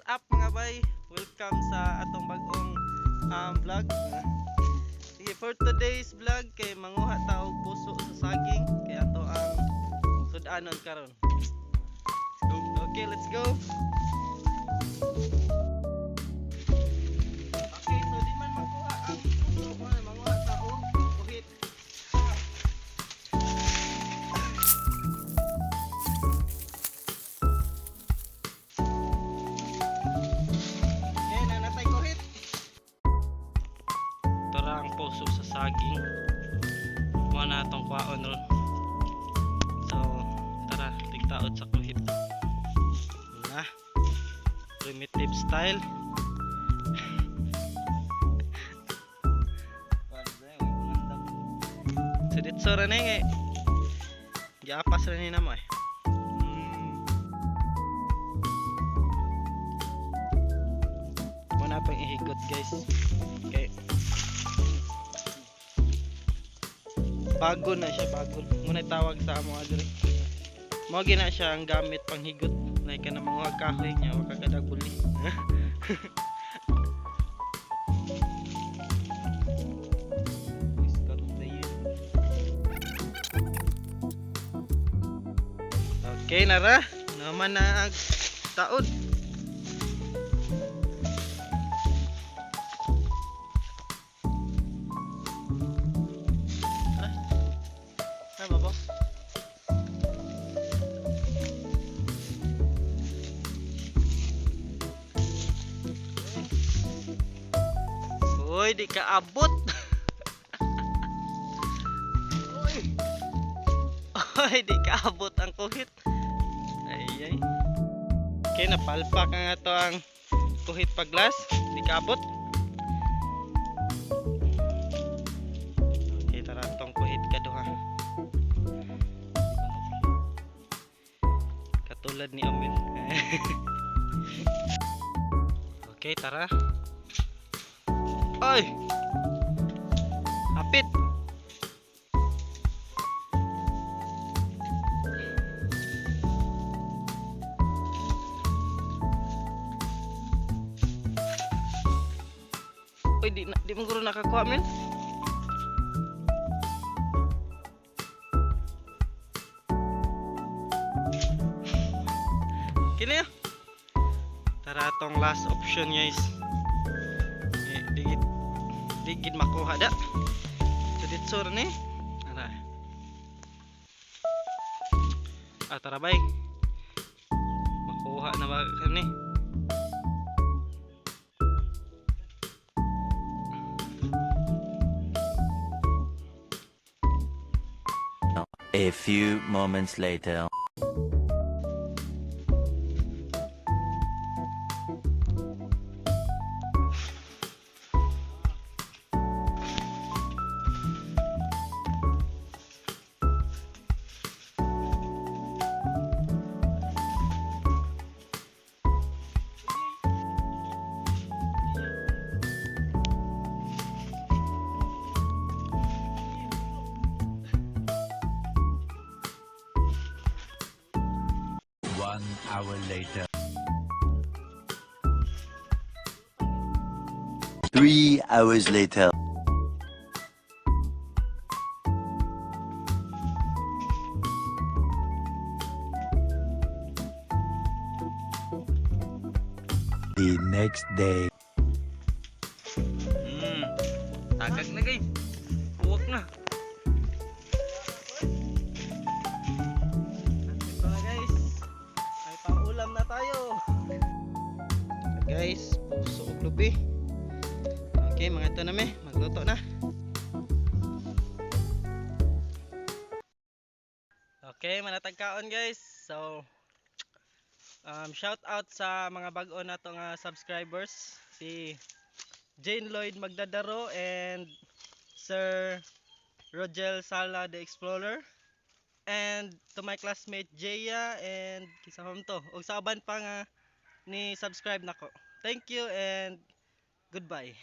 up mga bay? Welcome sa atong bagong vlog. Sige, for today's vlog kay manguha ta og puso sa saging kay ato ang sudanon karon. Okay, let's go. Okay, so di man makuha ang puso, manguha ta og buhit. Ang puso sa saging mo na itong kwaon ron, so tara tigtaod sa kuhit na primitive style. So ditso rin eh giapas rin na mo eh. Muna pang ihigot guys, okay. Bago na siya, bago. Muna tawag sa amo adre. Mo gina siya ang gamit panghigot. Nay ka na mga kahoy niya o kagadag buli. Okay nara, naman na ang taod. Uy, di ka abot. Uy, di ka abot ang kuhit. Ay. Okay, napalpak nga to ang kuhit paglas. Di ka abot. Okay, tara tong kuhit kaduha. Katulad ni Amil. Okay, tara. Ay! Hapit! Uy, di mo guro nakakuha, men? Kini ya? Tara tong last option guys. Digid makuha da. So ditso rin eh. Tara bay. Makuha na ba kani? A few moments later. One hour later. 3 hours later. The next day. Tagag na guys. Buwak na. Ito na guys. May pang-ulam na tayo. Guys, puso o lubi. Okay, mga ito na me. Magluto na. Okay, manatagkaon guys. So, shout out sa mga bago na to nga subscribers. Si Jane Lloyd Magdadaro and Sir Rogel Sala the Explorer, and to my classmate Jaya and kisahom to og saban pa nga ni subscribe nako. Thank you and goodbye.